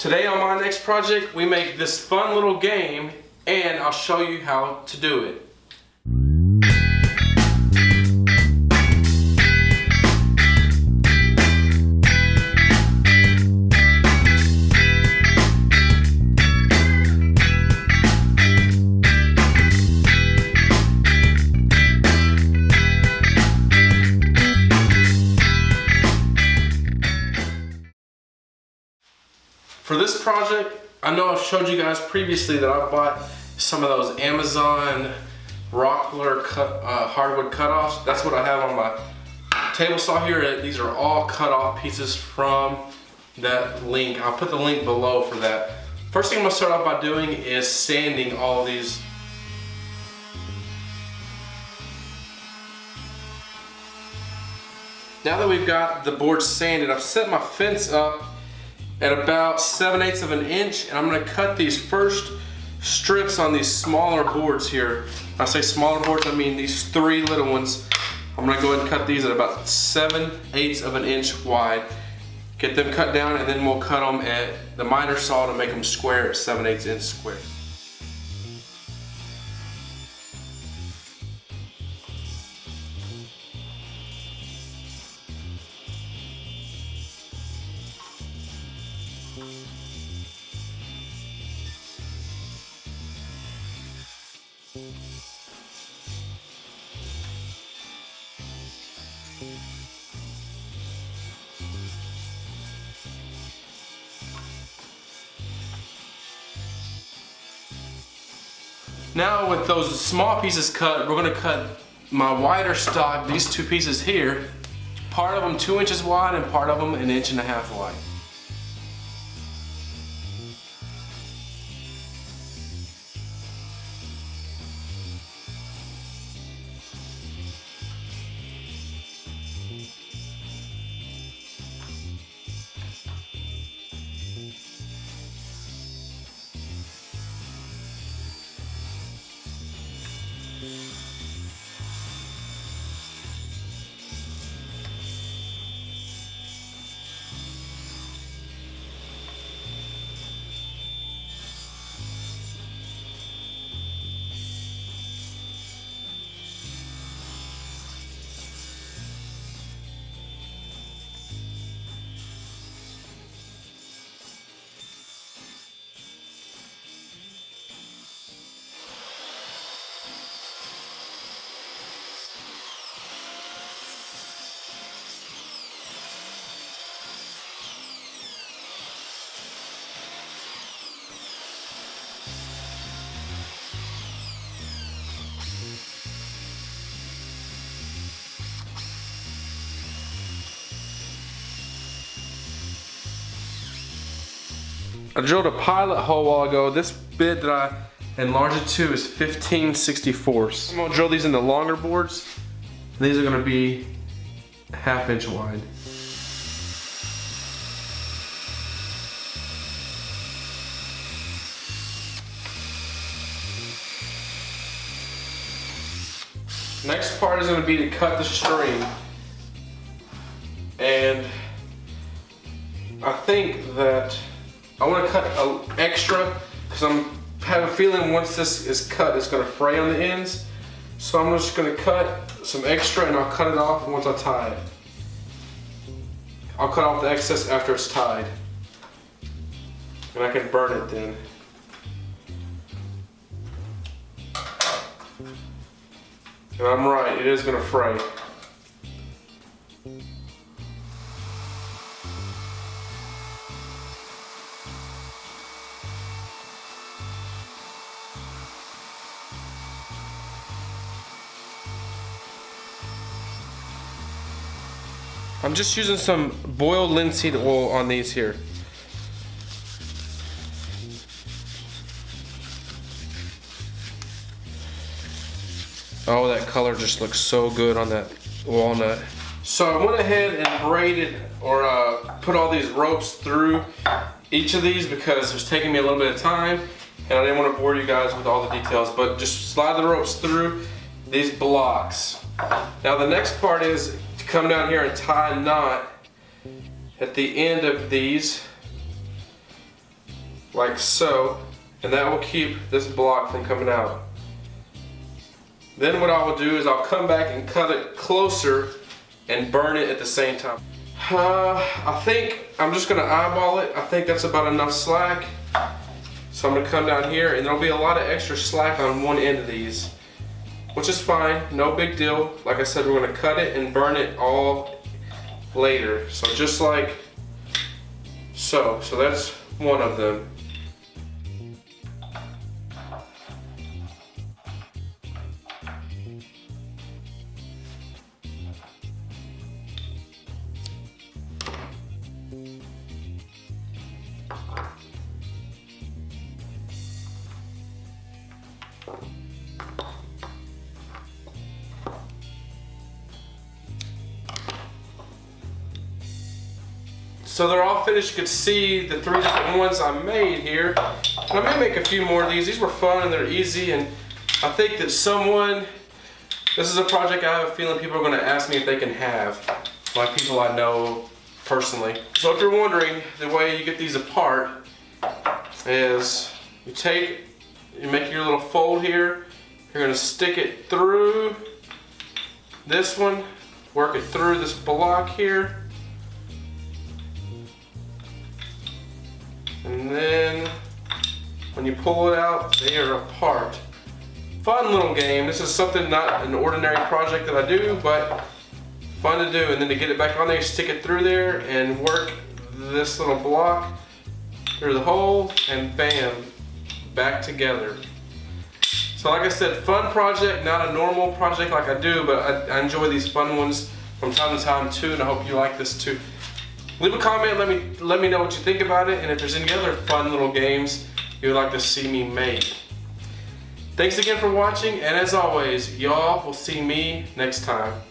Today on my next project, we make this fun little game and I'll show you how to do it. For this project, I know I've showed you guys previously that I bought some of those Amazon Rockler hardwood cutoffs. That's what I have on my table saw here. These are all cut off pieces from that link. I'll put the link below for that. First thing I'm gonna start off by doing is sanding all of these. Now that we've got the board sanded, I've set my fence up at about 7/8 of an inch, and I'm gonna cut these first strips on these smaller boards here. When I say smaller boards, I mean these 3 little ones. I'm gonna go ahead and cut these at about 7/8 of an inch wide. Get them cut down, and then we'll cut them at the miter saw to make them square at 7/8 inch square. Now with those small pieces cut, we're gonna cut my wider stock, these 2 pieces here, part of them 2 inches wide and part of them 1.5 inches wide. I drilled a pilot hole a while ago. This bit that I enlarged it to is 15/64. I'm gonna drill these into longer boards. These are gonna be 1/2 inch wide. Next part is gonna be to cut the string. And I think that I want to cut an extra because I have a feeling once this is cut, it's going to fray on the ends. So I'm just going to cut some extra and I'll cut it off once I tie it. I'll cut off the excess after it's tied. And I can burn it then. And I'm right, it is going to fray. I'm just using some boiled linseed oil on these here. Oh, that color just looks so good on that walnut. So I went ahead and braided or put all these ropes through each of these because it was taking me a little bit of time and I didn't want to bore you guys with all the details, but just slide the ropes through these blocks. Now the next part is to come down here and tie a knot at the end of these like so, and that will keep this block from coming out. Then what I will do is I'll come back and cut it closer and burn it at the same time. I think I'm just gonna eyeball it. I think that's about enough slack. So I'm gonna come down here, and there'll be a lot of extra slack on one end of these, which is fine, no big deal. Like I said, we're gonna cut it and burn it all later. So just like so. So that's one of them. So they're all finished. You can see the 3 different ones I made here. And I may make a few more of these. These were fun and they're easy, and I think that this is a project I have a feeling people are going to ask me if they can have, like people I know personally. So if you're wondering, the way you get these apart is you make your little fold here. You're going to stick it through this one, work it through this block here. And then when you pull it out, they are apart. Fun little game. This is something, not an ordinary project that I do, but fun to do. And then to get it back on there, you stick it through there and work this little block through the hole, and bam, back together. So like I said, fun project, not a normal project like I do, but I enjoy these fun ones from time to time too, and I hope you like this too. Leave a comment, let me know what you think about it, and if there's any other fun little games you would like to see me make. Thanks again for watching, and as always, y'all will see me next time.